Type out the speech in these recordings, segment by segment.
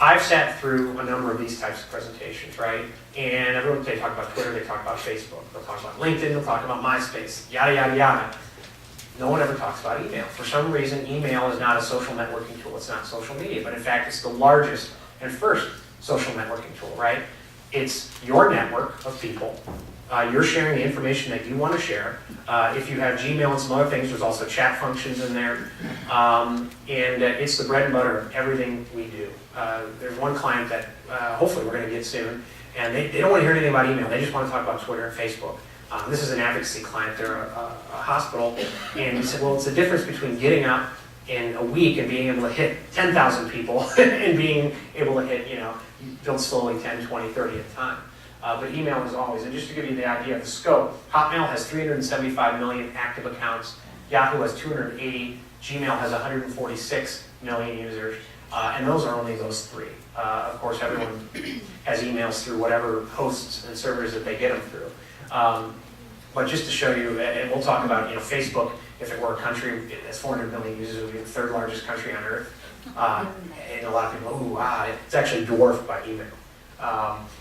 I've sat through a number of these types of presentations, right? And everyone, they talk about Twitter, they talk about Facebook, they'll talk about LinkedIn, they'll talk about MySpace, yada, yada, yada. No one ever talks about email. For some reason, email is not a social networking tool. It's not social media, but in fact, it's the largest and first social networking tool, right? It's your network of people. You're sharing the information that you want to share. If you have Gmail and some other things, there's also chat functions in there. It's the bread and butter of everything we do. There's one client that hopefully we're going to get soon, and they don't want to hear anything about email. They just want to talk about Twitter and Facebook. This is an advocacy client. They're a hospital, and he said, well, it's the difference between getting up in a week and being able to hit 10,000 people and being able to hit, build slowly 10, 20, 30 at a time. But email is always, and just to give you the idea of the scope, Hotmail has 375 million active accounts, Yahoo has 280, Gmail has 146 million users, and those are only those three. Of course, everyone has emails through whatever hosts and servers that they get them through. But just to show you, and we'll talk about, Facebook, if it were a country, it has 400 million users, it would be the third largest country on earth. And a lot of people, it's actually dwarfed by email.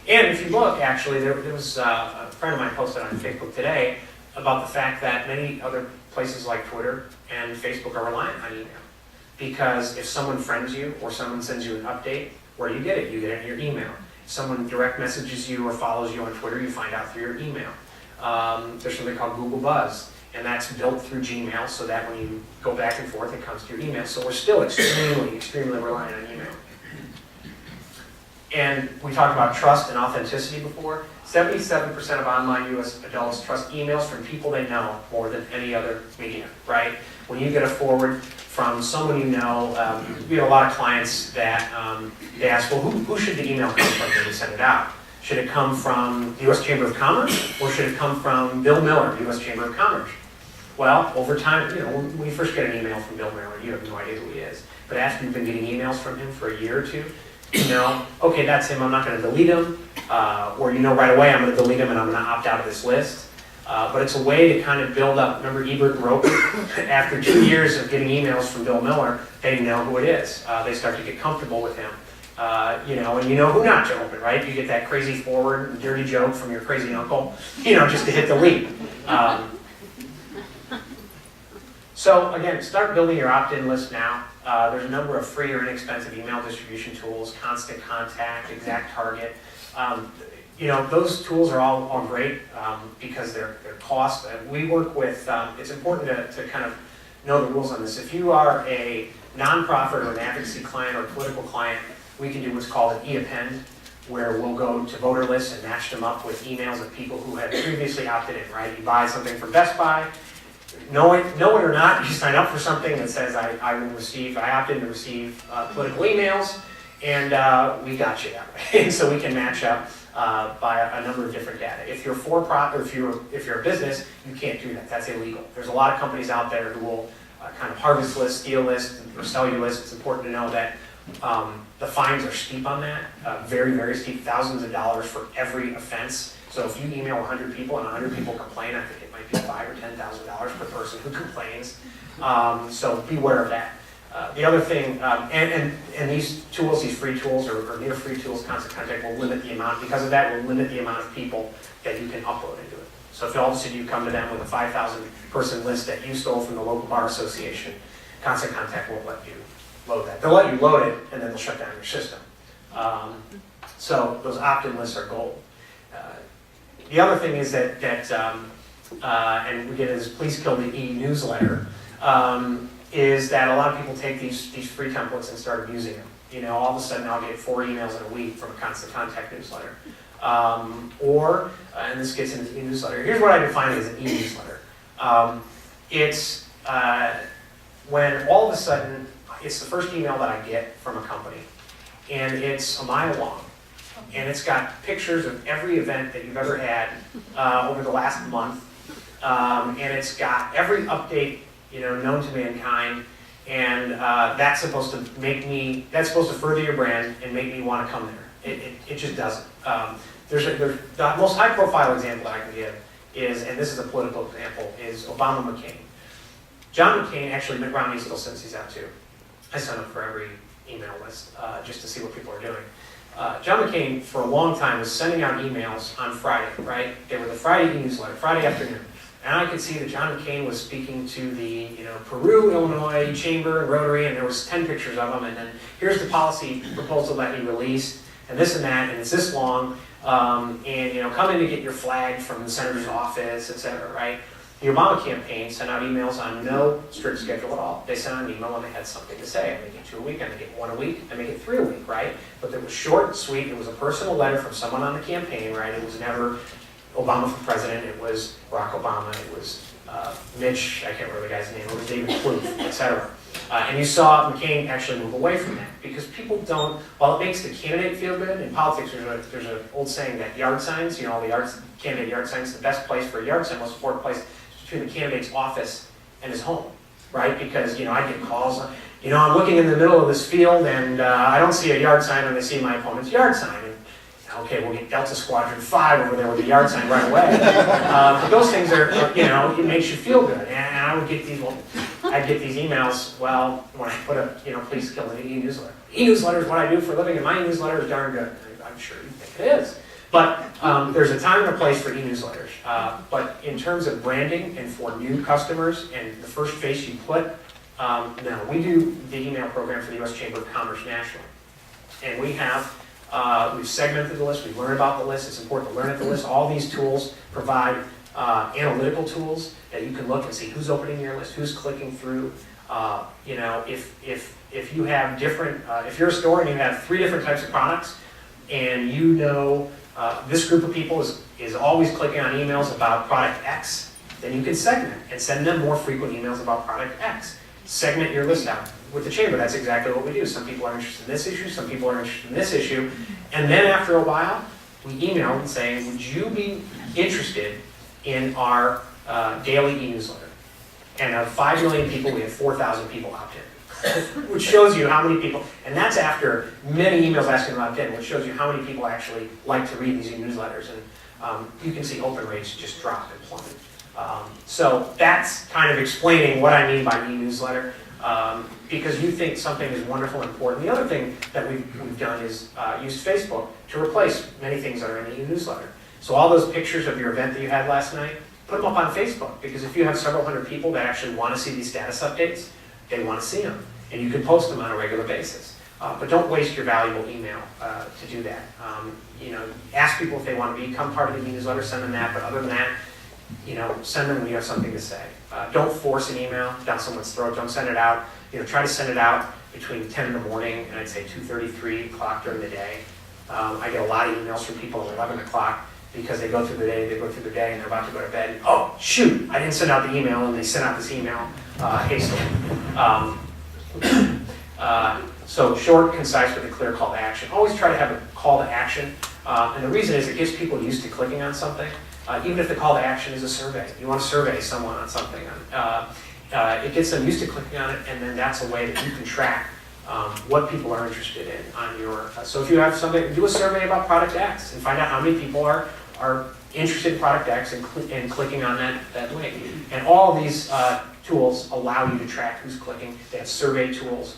And if you look, actually, there was a friend of mine posted on Facebook today about the fact that many other places like Twitter and Facebook are reliant on email. Because if someone friends you or someone sends you an update, where do you get it? You get it in your email. If someone direct messages you or follows you on Twitter, you find out through your email. There's something called Google Buzz, and that's built through Gmail so that when you go back and forth, it comes to your email. So we're still extremely, extremely reliant on email. And we talked about trust and authenticity before. 77% of online US adults trust emails from people they know more than any other medium, right? When you get a forward from someone you know, we have a lot of clients that they ask, well, who should the email come from when we send it out? Should it come from the U.S. Chamber of Commerce, or should it come from Bill Miller, U.S. Chamber of Commerce? Well, over time, when you first get an email from Bill Miller, you have no idea who he is. But after you've been getting emails from him for a year or two, okay, that's him, I'm not going to delete him. Or right away, I'm going to delete him and I'm going to opt out of this list. But it's a way to kind of build up. Remember Ebert and Roper? After 2 years of getting emails from Bill Miller, they know who it is. They start to get comfortable with him. And you know who not to open, right? You get that crazy forward and dirty joke from your crazy uncle, just to hit delete. So again, start building your opt-in list now. There's a number of free or inexpensive email distribution tools, Constant Contact, Exact Target. Those tools are all great because they're cost. We work with, it's important to kind of know the rules on this. If you are a nonprofit or an advocacy client or a political client, we can do what's called an e-append, where we'll go to voter lists and match them up with emails of people who had previously opted in, right? You buy something from Best Buy, know it or not, you sign up for something that says I opt in to receive political emails, and we got you that way. And so we can match up by a number of different data. If you're for-profit, or if you're a business, you can't do that. That's illegal. There's a lot of companies out there who will kind of harvest lists, steal lists, or sell you lists. It's important to know that the fines are steep on that, very, very steep, thousands of dollars for every offense. So if you email 100 people and 100 people complain, I think it might be $5,000 or $10,000 per person who complains. So beware of that. The other thing, and these tools, these free tools or near free tools, Constant Contact will limit the amount, because of that, will limit the amount of people that you can upload into it. So if all of a sudden you come to them with a 5,000 person list that you stole from the local bar association, Constant Contact won't let you load that. They'll let you load it, and then they'll shut down your system. So those opt-in lists are gold. The other thing is that and we get this Please Kill the E-newsletter, is that a lot of people take these free templates and start abusing them. All of a sudden I'll get 4 emails in a week from a Constant Contact newsletter. And this gets into the e-newsletter. Here's what I define as an e-newsletter. It's when all of a sudden, it's the first email that I get from a company, and it's a mile long. And it's got pictures of every event that you've ever had over the last month. And it's got every update known to mankind. And that's supposed to further your brand and make me want to come there. It just doesn't. The most high profile example that I can give is, and this is a political example, is Obama-McCain. John McCain, actually Mitt Romney still sends these out too. I send them for every email list just to see what people are doing. John McCain, for a long time, was sending out emails on Friday, right? They were the Friday e-newsletter, Friday afternoon. And I could see that John McCain was speaking to the Peru, Illinois Chamber and Rotary, and there was 10 pictures of them, and then here's the policy proposal that he released, and this and that, and it's this long, and come in to get your flag from the senator's office, etc., right? The Obama campaign sent out emails on no strict schedule at all. They sent out an email when they had something to say. I make it 2 a week, I make it 1 a week, I make it 3 a week, right? But it was short and sweet. It was a personal letter from someone on the campaign, right? It was never Obama for president. It was Barack Obama. It was Mitch, I can't remember the guy's name. It was David Plouffe, etc. And you saw McCain actually move away from that because people don't, while it makes the candidate feel good, in politics there's an old saying that yard signs, all the candidate yard signs, the best place for a yard sign, most important place between the candidate's office and his home, right? Because, I get calls, I'm looking in the middle of this field and I don't see a yard sign and I see my opponent's yard sign. And, okay, we'll get Delta Squadron 5 over there with the yard sign right away. But those things are, it makes you feel good. And I would get these, I'd get these emails, when I put up, please kill the e-newsletter. E-newsletter is what I do for a living and my e-newsletter is darn good. I'm sure you think it is. But there's a time and a place for e-newsletters. But in terms of branding and for new customers and the first face you put, no, we do the email program for the U.S. Chamber of Commerce nationally. And we've segmented the list, we've learned about the list, it's important to learn at the list. All these tools provide analytical tools that you can look and see who's opening your list, who's clicking through. If you have different, if you're a store and you have 3 different types of products, and this group of people is always clicking on emails about product X, then you can segment and send them more frequent emails about product X. Segment your list out. With the Chamber, that's exactly what we do. Some people are interested in this issue, some people are interested in this issue, and then after a while, we email them saying, would you be interested in our daily e-newsletter? And of 5 million people, we have 4,000 people opt in, which shows you how many people, and that's after many emails asking them to opt in, which shows you how many people actually like to read these e-newsletters, and you can see open rates just drop and plummet. So that's kind of explaining what I mean by e-newsletter. Because you think something is wonderful and important. The other thing that we've done is use Facebook to replace many things that are in the e-newsletter. So all those pictures of your event that you had last night, put them up on Facebook, because if you have several hundred people that actually want to see these status updates, they want to see them, and you can post them on a regular basis. But don't waste your valuable email to do that. Ask people if they want to become part of the e-newsletter, send them that, but other than that, send them when you have something to say. Don't force an email down someone's throat. Don't send it out. Try to send it out between 10 in the morning and I'd say 2:30, 3 o'clock during the day. I get a lot of emails from people at 11 o'clock because they go through the day, and they're about to go to bed. Oh, shoot, I didn't send out the email, and they sent out this email hastily. So short, concise, with a clear call to action. Always try to have a call to action. And the reason is it gets people used to clicking on something. Even if the call to action is a survey. You want to survey someone on something. It gets them used to clicking on it, and then that's a way that you can track what people are interested in on your. So if you have something, do a survey about product X and find out how many people are interested in product X and clicking on that link. And all of these tools allow you to track who's clicking. They have survey tools.